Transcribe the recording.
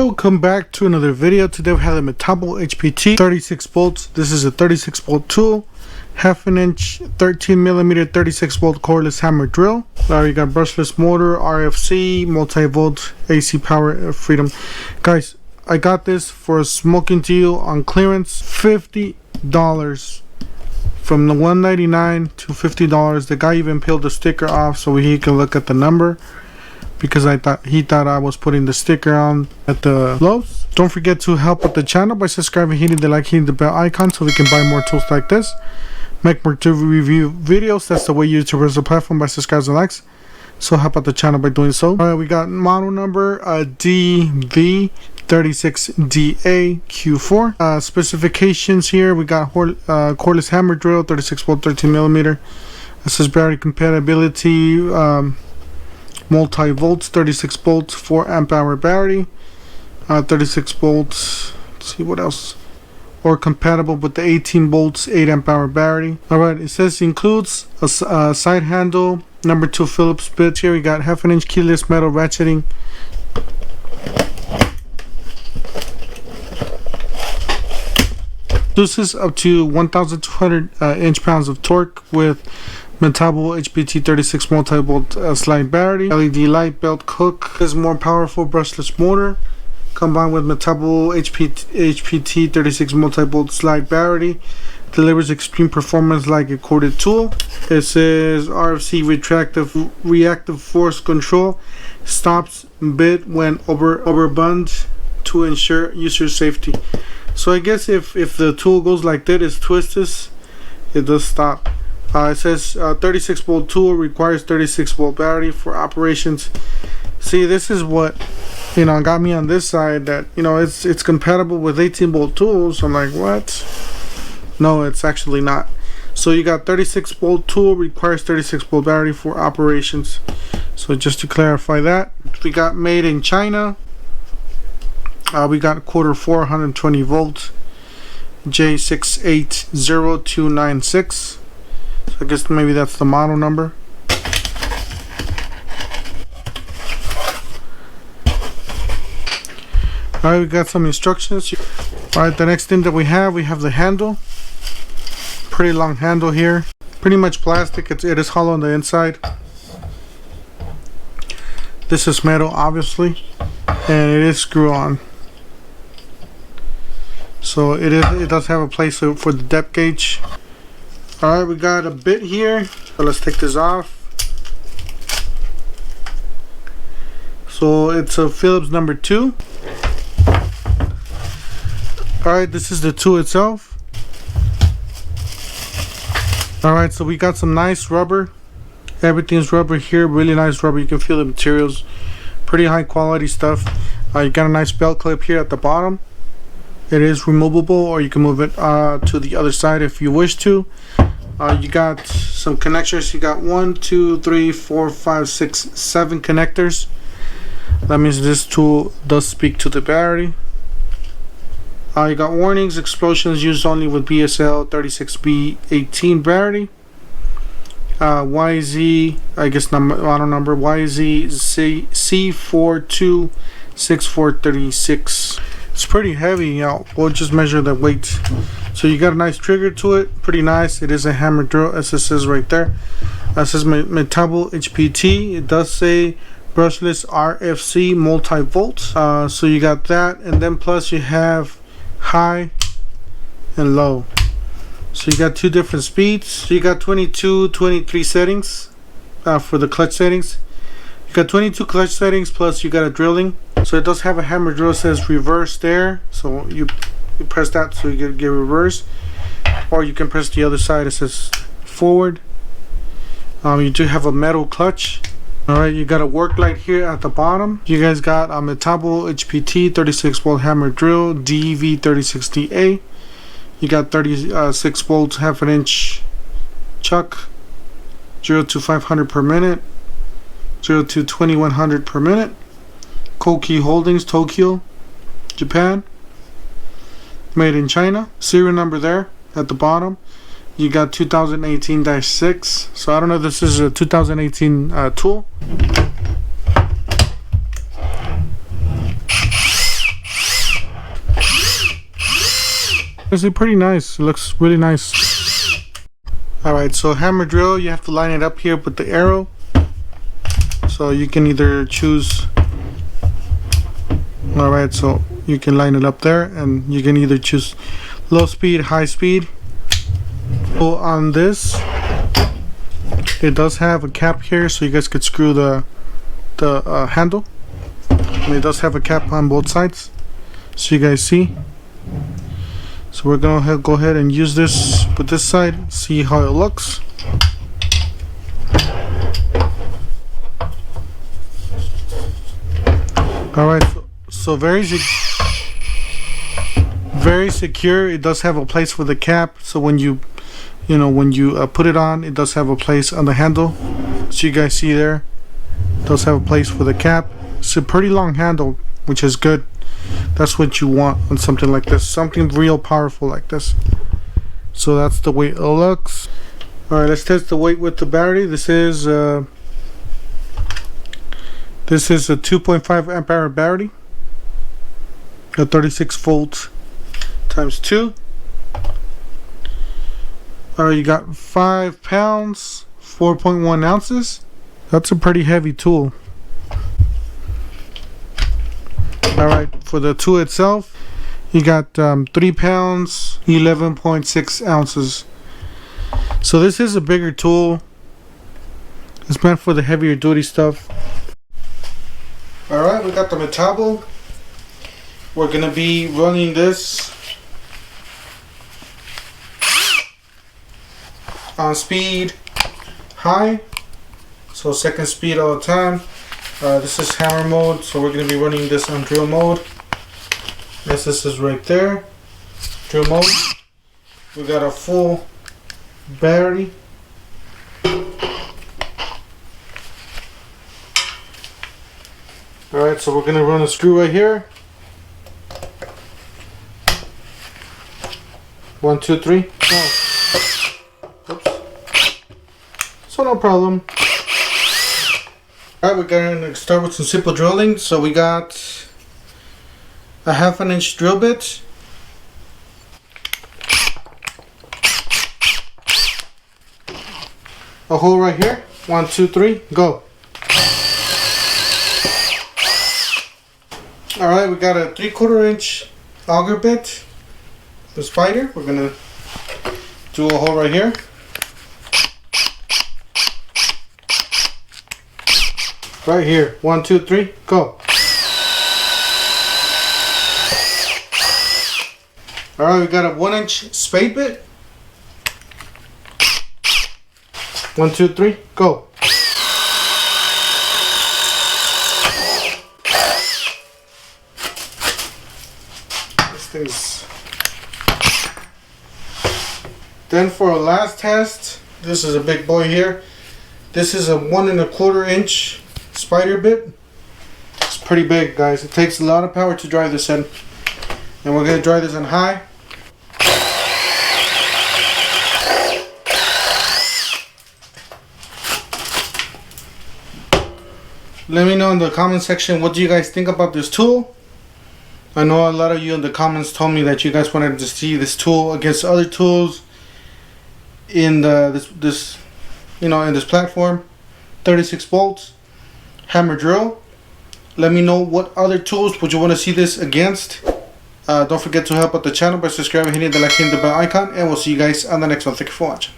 Welcome back to another video. Today we have the Metabo HPT 36 volts. This is a 36 volt tool, half an inch 13mm 36 volt cordless hammer drill. You got brushless motor, RFC, multi-volt AC power freedom. Guys, I got this for a smoking deal on clearance, $50 from the $199 to $50. The guy even peeled the sticker off so he could look at the number, because he thought I was putting the sticker on at the Lowe's. Don't forget to help with the channel by subscribing, hitting the like, hitting the bell icon so we can buy more tools like this, make more tool review videos. That's the way YouTubers the platform, by subscribing and likes. So help out the channel by doing so. Alright, we got model number DV36DAQ4. Specifications here, we got cordless hammer drill, 36 volt 13mm. This says battery compatibility, multi-volts, 36 volts, 4 amp hour battery, 36 volts, let's see what else, or compatible with the 18 volts 8 amp hour battery. Alright, it says includes a side handle, number 2 Phillips bit. Here we got half an inch keyless metal ratcheting, produces up to 1,200 inch-pounds of torque with Metabo HPT 36 multi-volt slide battery, LED light, belt hook. Is more powerful brushless motor combined with Metabo HPT 36 multi-volt slide battery. Delivers extreme performance like a corded tool. It says RFC reactive force control, stops bit when overburned to ensure user safety. So I guess if the tool goes like that, it's twisted, it does stop. It says 36 volt tool requires 36 volt battery for operations. See, this is what got me on this side, that it's compatible with 18 volt tools. I'm like, what? No, it's actually not. So you got 36 volt tool requires 36 volt battery for operations. So just to clarify that, we got made in China. We got quarter 420 volts, J680296. I guess maybe that's the model number. Alright, we got some instructions. Alright, the next thing that we have the handle. Pretty long handle here. Pretty much plastic. It is hollow on the inside. This is metal, obviously, and it is screw on. So it does have a place for the depth gauge. Alright, we got a bit here, so let's take this off. So it's a Phillips number 2. Alright, this is the tool itself. Alright, so we got some nice rubber. Everything's rubber here, really nice rubber. You can feel the materials, pretty high quality stuff. You got a nice belt clip here at the bottom. It is removable, or you can move it to the other side if you wish to. You got some connectors. You got 1, 2, 3, 4, 5, 6, 7 connectors. That means this tool does speak to the battery. You got warnings: explosions used only with BSL 36B18 battery. YZ, I guess model number YZ C426436. It's pretty heavy. We'll just measure the weight. So you got a nice trigger to it, pretty nice. It is a hammer drill, as it says right there. It says Metabo HPT. It does say brushless RFC multi-volt. So you got that, and then plus you have high and low. So you got 2 different speeds. So you got 22, 23 settings for the clutch settings. You got 22 clutch settings, plus you got a drilling. So it does have a hammer drill. It says reverse there. So you press that so you get reverse, or you can press the other side. It says forward. You do have a metal clutch. Alright, you got a work light here at the bottom. You guys got a Metabo HPT 36 volt hammer drill DV36DA. You got 36 volts, half an inch chuck, 0 to 500 per minute, 0 to 2100 per minute. Koki Holdings, Tokyo, Japan. Made in China. Serial number there at the bottom. You got 2018-6. So I don't know if this is a 2018 tool. It's pretty nice. It looks really nice. Alright, so hammer drill, you have to line it up here with the arrow. So you can either choose. Alright, so you can line it up there, and you can either choose low speed, high speed. So on this, it does have a cap here, so you guys could screw the handle. And it does have a cap on both sides, so you guys see. So we're gonna go ahead and use this with this side, see how it looks. Alright, so very secure. It does have a place for the cap, so when you put it on, it does have a place on the handle. So you guys see there, it does have a place for the cap. It's a pretty long handle, which is good. That's what you want on something like this, something real powerful like this. So that's the way it looks. Alright, let's test the weight with the battery. This is a 2.5 amp hour battery, a 36 volt times 2. You got 5 pounds, 4.1 ounces. That's a pretty heavy tool. Alright, for the tool itself, you got 3 pounds, 11.6 ounces. So this is a bigger tool. It's meant for the heavier duty stuff. Alright, we got the Metabo. We're gonna be running this on speed high, so second speed all the time. This is hammer mode, so we're going to be running this on drill mode. Yes, this is right there, drill mode. We got a full battery. Alright, so we're going to run a screw right here. 1, 2, 3. Oh. Oops. So no problem. Alright, we're going to start with some simple drilling. So we got a 1/2 inch drill bit. A hole right here. 1, 2, 3, go. Alright, we got a 3/4 inch auger bit. The spider. We're gonna do a hole right here. Right here. 1, 2, 3, go. Alright, we got a 1 inch spade bit. 1, 2, 3, go. This thing's. Then for our last test, this is a big boy here. This is a 1 1/4 inch spider bit. It's pretty big, guys. It takes a lot of power to drive this in, and we're gonna drive this on high. Let me know in the comment section, what do you guys think about this tool? I know a lot of you in the comments told me that you guys wanted to see this tool against other tools in this platform. 36 volts hammer drill. Let me know what other tools would you want to see this against. Don't forget to help out the channel by subscribing, hitting the like and the bell icon, and we'll see you guys on the next one. Thank you for watching.